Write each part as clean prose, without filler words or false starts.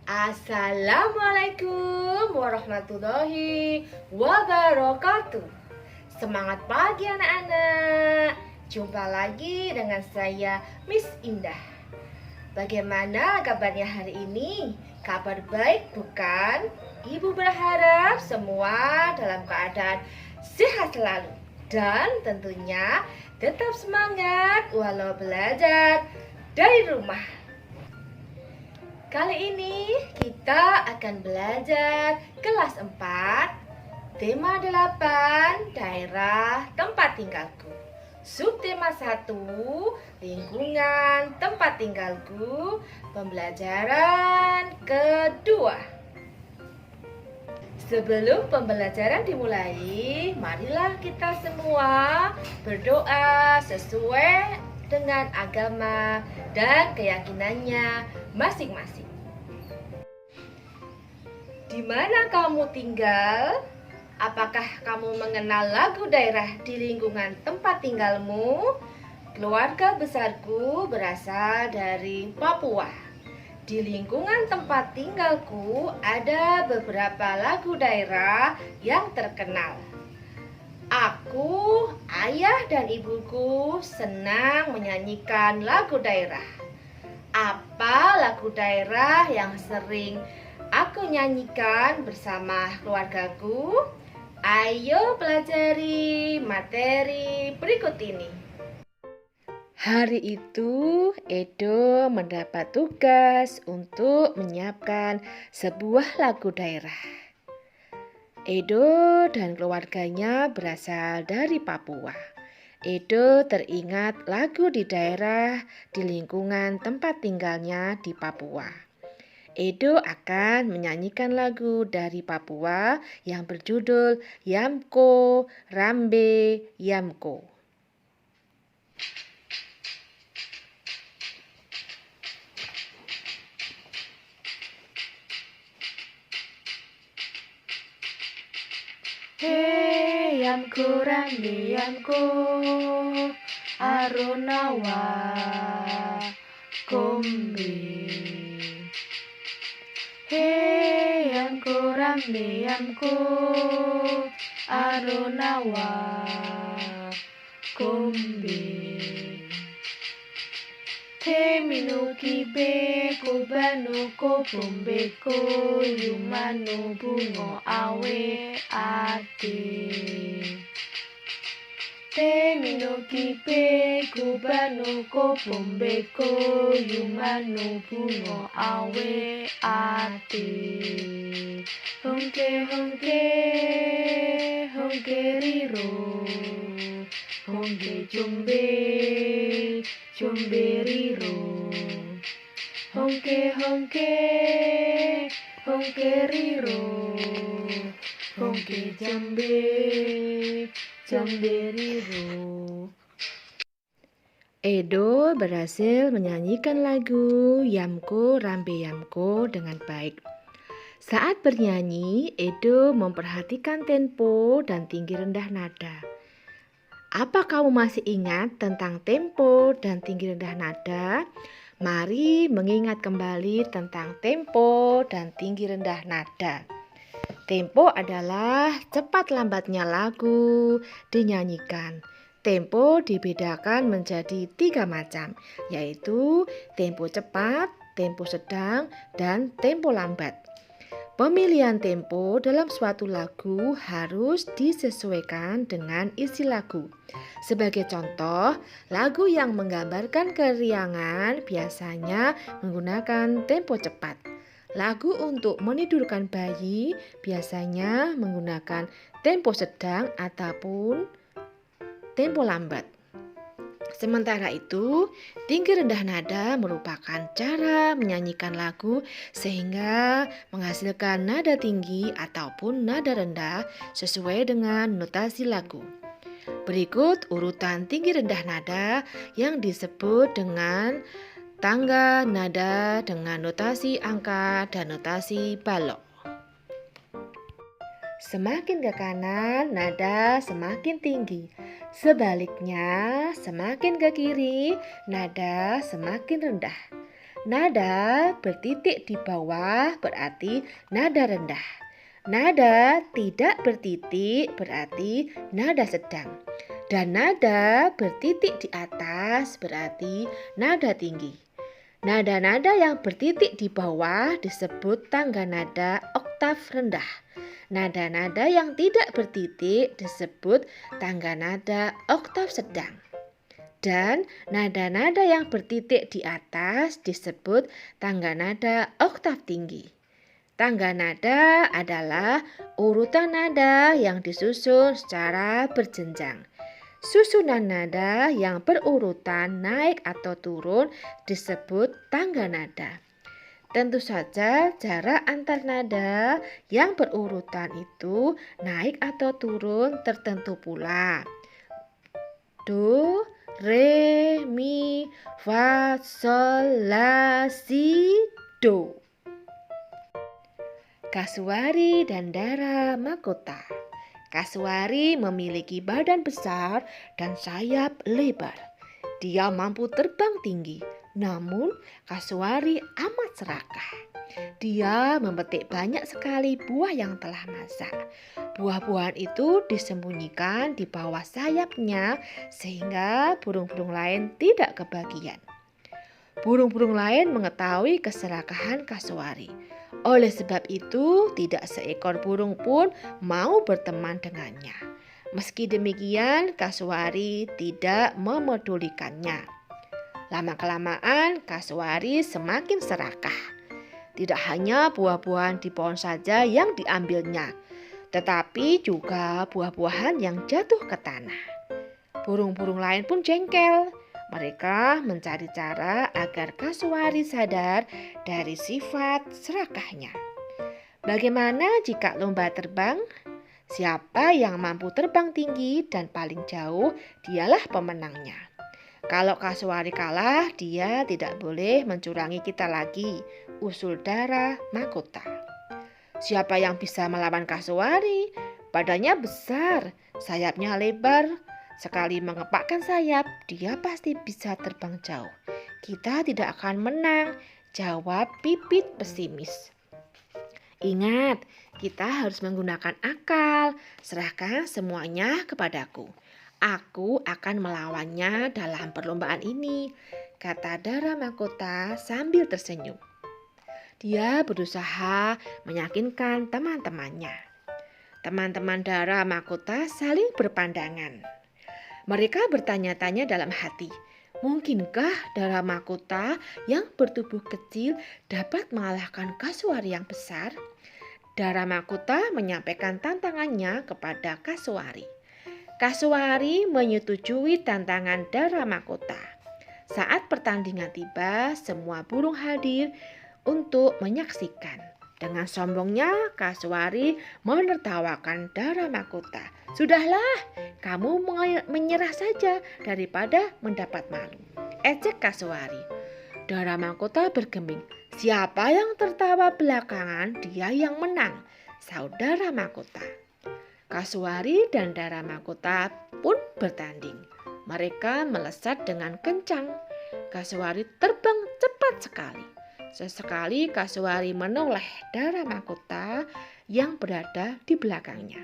Assalamualaikum warahmatullahi wabarakatuh. Semangat pagi anak-anak. Jumpa lagi dengan saya Miss Indah. Bagaimana kabarnya hari ini? Kabar baik bukan? Ibu berharap semua dalam keadaan sehat selalu. Dan tentunya tetap semangat walau belajar dari rumah. Kali ini kita akan belajar kelas 4, tema 8, daerah tempat tinggalku. Subtema 1, lingkungan tempat tinggalku, pembelajaran kedua. Sebelum pembelajaran dimulai, marilah kita semua berdoa sesuai dengan agama dan keyakinannya masing-masing. Di mana kamu tinggal? Apakah kamu mengenal lagu daerah di lingkungan tempat tinggalmu? Keluarga besarku berasal dari Papua. Di lingkungan tempat tinggalku ada beberapa lagu daerah yang terkenal. Aku, ayah dan ibuku senang menyanyikan lagu daerah. Apa lagu daerah yang sering aku nyanyikan bersama keluargaku? Ayo pelajari materi berikut ini. Hari itu Edo mendapat tugas untuk menyiapkan sebuah lagu daerah. Edo dan keluarganya berasal dari Papua. Edo teringat lagu di daerah di lingkungan tempat tinggalnya di Papua. Edo akan menyanyikan lagu dari Papua yang berjudul Yamko Rambe Yamko. Hey yamko rambe yamko aronawa kombe. Hey yamko rambe yamko aronawa kombe. Te minuki be kubanu ko bombe ko yumanu bungo awe ate. Te minuki be kubanu ko bombe ko yumanu bungo awe ate. Hongke hongke hongke riro hongke jombe riro. Hongke hongke hongke riro hongke jambe riro. Edo berhasil menyanyikan lagu Yamko Rambe Yamko dengan baik. Saat bernyanyi, Edo memperhatikan tempo dan tinggi rendah nada. Apa kamu masih ingat tentang tempo dan tinggi rendah nada? Mari mengingat kembali tentang tempo dan tinggi rendah nada. Tempo adalah cepat lambatnya lagu dinyanyikan. Tempo dibedakan menjadi 3 macam, yaitu tempo cepat, tempo sedang, dan tempo lambat. Pemilihan tempo dalam suatu lagu harus disesuaikan dengan isi lagu. Sebagai contoh, lagu yang menggambarkan keriangan biasanya menggunakan tempo cepat. Lagu untuk menidurkan bayi biasanya menggunakan tempo sedang ataupun tempo lambat. Sementara itu, tinggi rendah nada merupakan cara menyanyikan lagu sehingga menghasilkan nada tinggi ataupun nada rendah sesuai dengan notasi lagu. Berikut urutan tinggi rendah nada yang disebut dengan tangga nada dengan notasi angka dan notasi balok. Semakin ke kanan, nada semakin tinggi. Sebaliknya, semakin ke kiri, nada semakin rendah. Nada bertitik di bawah berarti nada rendah. Nada tidak bertitik berarti nada sedang. Dan nada bertitik di atas berarti nada tinggi. Nada-nada yang bertitik di bawah disebut tangga nada oktav rendah. Nada-nada yang tidak bertitik disebut tangga nada oktav sedang. Dan nada-nada yang bertitik di atas disebut tangga nada oktav tinggi. Tangga nada adalah urutan nada yang disusun secara berjenjang. Susunan nada yang berurutan naik atau turun disebut tangga nada. Tentu saja jarak antar nada yang berurutan itu naik atau turun tertentu pula. Do, re, mi, fa, sol, la, si, do. Kasuari dan Dara Mahkota. Kasuari memiliki badan besar dan sayap lebar. Dia mampu terbang tinggi, namun Kasuari amat serakah. Dia memetik banyak sekali buah yang telah masak. Buah-buahan itu disembunyikan di bawah sayapnya sehingga burung-burung lain tidak kebagian. Burung-burung lain mengetahui keserakahan Kasuari. Oleh sebab itu, tidak seekor burung pun mau berteman dengannya. Meski demikian, Kasuari tidak memedulikannya. Lama-kelamaan, Kasuari semakin serakah. Tidak hanya buah-buahan di pohon saja yang diambilnya, tetapi juga buah-buahan yang jatuh ke tanah. Burung-burung lain pun jengkel. Mereka mencari cara agar Kasuari sadar dari sifat serakahnya. Bagaimana jika lomba terbang? Siapa yang mampu terbang tinggi dan paling jauh, dialah pemenangnya. Kalau Kasuari kalah, dia tidak boleh mencurangi kita lagi, usul Dara Mahkota. Siapa yang bisa melawan Kasuari? Badannya besar, sayapnya lebar. Sekali mengepakkan sayap, dia pasti bisa terbang jauh. Kita tidak akan menang, jawab Pipit pesimis. Ingat, kita harus menggunakan akal. Serahkan semuanya kepadaku. Aku akan melawannya dalam perlombaan ini, kata Dara Mahkota sambil tersenyum. Dia berusaha meyakinkan teman-temannya. Teman-teman Dara Mahkota saling berpandangan. Mereka bertanya-tanya dalam hati, mungkinkah Dara Mahkota yang bertubuh kecil dapat mengalahkan Kasuari yang besar? Dara Mahkota menyampaikan tantangannya kepada Kasuari. Kasuari menyetujui tantangan Dara Mahkota. Saat pertandingan tiba, semua burung hadir untuk menyaksikan. Dengan sombongnya, Kasuari menertawakan Dara Mahkota. Sudahlah, kamu menyerah saja daripada mendapat malu, ejek Kasuari. Dara Mahkota bergeming. Siapa yang tertawa belakangan, dia yang menang, saudara Mahkota. Kasuari dan Dara Mahkota pun bertanding. Mereka melesat dengan kencang. Kasuari terbang cepat sekali. Sesekali Kasuari menoleh Dara Mahkota yang berada di belakangnya.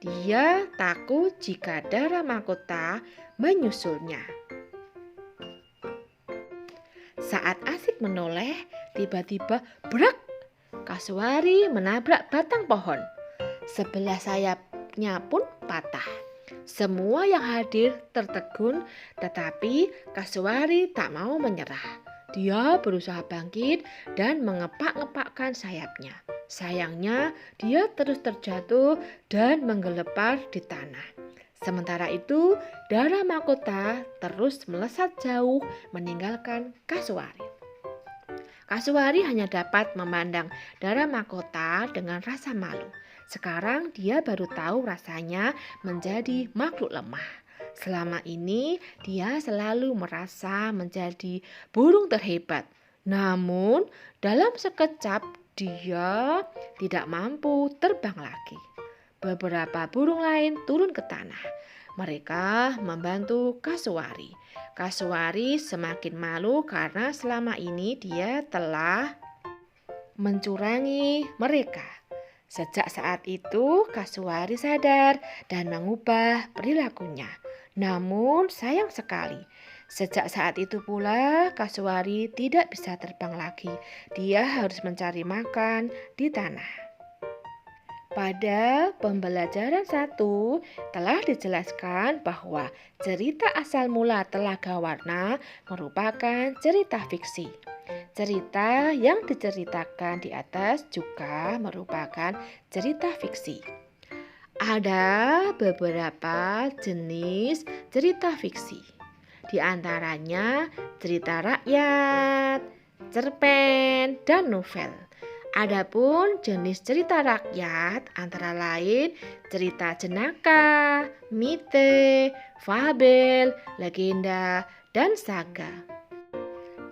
Dia takut jika Dara Mahkota menyusulnya. Saat asik menoleh, tiba-tiba brak! Kasuari menabrak batang pohon. Sebelah sayapnya pun patah. Semua yang hadir tertegun, tetapi Kasuari tak mau menyerah. Dia berusaha bangkit dan mengepak-ngepakkan sayapnya. Sayangnya, dia terus terjatuh dan menggelepar di tanah. Sementara itu, Dara Mahkota terus melesat jauh meninggalkan Kasuari. Kasuari hanya dapat memandang Dara Mahkota dengan rasa malu. Sekarang dia baru tahu rasanya menjadi makhluk lemah. Selama ini dia selalu merasa menjadi burung terhebat. Namun dalam sekejap dia tidak mampu terbang lagi. Beberapa burung lain turun ke tanah. Mereka membantu Kasuari. Kasuari semakin malu karena selama ini dia telah mencurangi mereka. Sejak saat itu, Kasuari sadar dan mengubah perilakunya. Namun sayang sekali, sejak saat itu pula Kasuari tidak bisa terbang lagi. Dia harus mencari makan di tanah. Pada pembelajaran 1 telah dijelaskan bahwa cerita asal mula Telaga Warna merupakan cerita fiksi. Cerita yang diceritakan di atas juga merupakan cerita fiksi. Ada beberapa jenis cerita fiksi. Di antaranya cerita rakyat, cerpen, dan novel. Adapun jenis cerita rakyat antara lain cerita jenaka, mite, fabel, legenda, dan saga.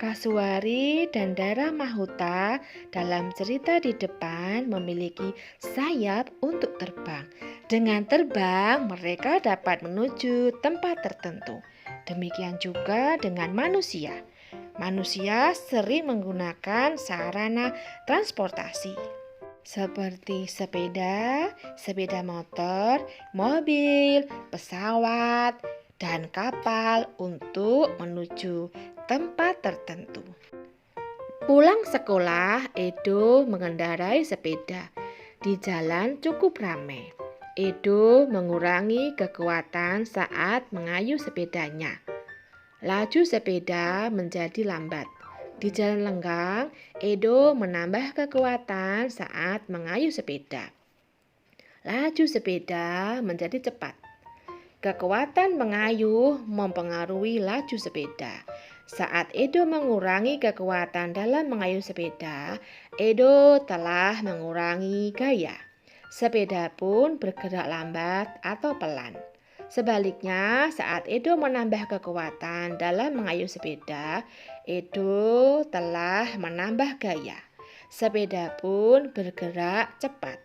Kasuari dan Dara Mahuta dalam cerita di depan memiliki sayap untuk terbang. Dengan terbang, mereka dapat menuju tempat tertentu. Demikian juga dengan manusia. Manusia sering menggunakan sarana transportasi seperti sepeda, sepeda motor, mobil, pesawat, dan kapal untuk menuju tempat tertentu. Pulang sekolah, Edo mengendarai sepeda. Di jalan cukup ramai. Edo mengurangi kekuatan saat mengayuh sepedanya. Laju sepeda menjadi lambat. Di jalan lenggang, Edo menambah kekuatan saat mengayuh sepeda. Laju sepeda menjadi cepat. Kekuatan mengayuh mempengaruhi laju sepeda. Saat Edo mengurangi kekuatan dalam mengayuh sepeda, Edo telah mengurangi gaya. Sepeda pun bergerak lambat atau pelan. Sebaliknya, saat Edo menambah kekuatan dalam mengayuh sepeda, Edo telah menambah gaya. Sepeda pun bergerak cepat.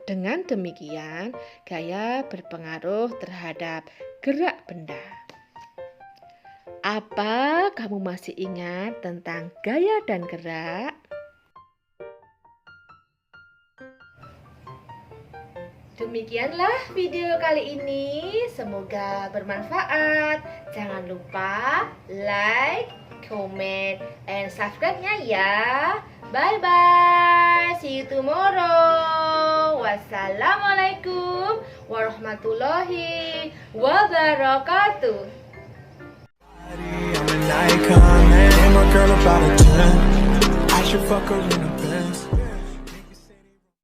Dengan demikian, gaya berpengaruh terhadap gerak benda. Apa kamu masih ingat tentang gaya dan gerak? Demikianlah video kali ini, semoga bermanfaat. Jangan lupa like, comment, and subscribe-nya ya. Bye-bye, see you tomorrow. Wassalamualaikum warahmatullahi wabarakatuh. I'm an icon, man. And my girl about a 10. I should fuck her in a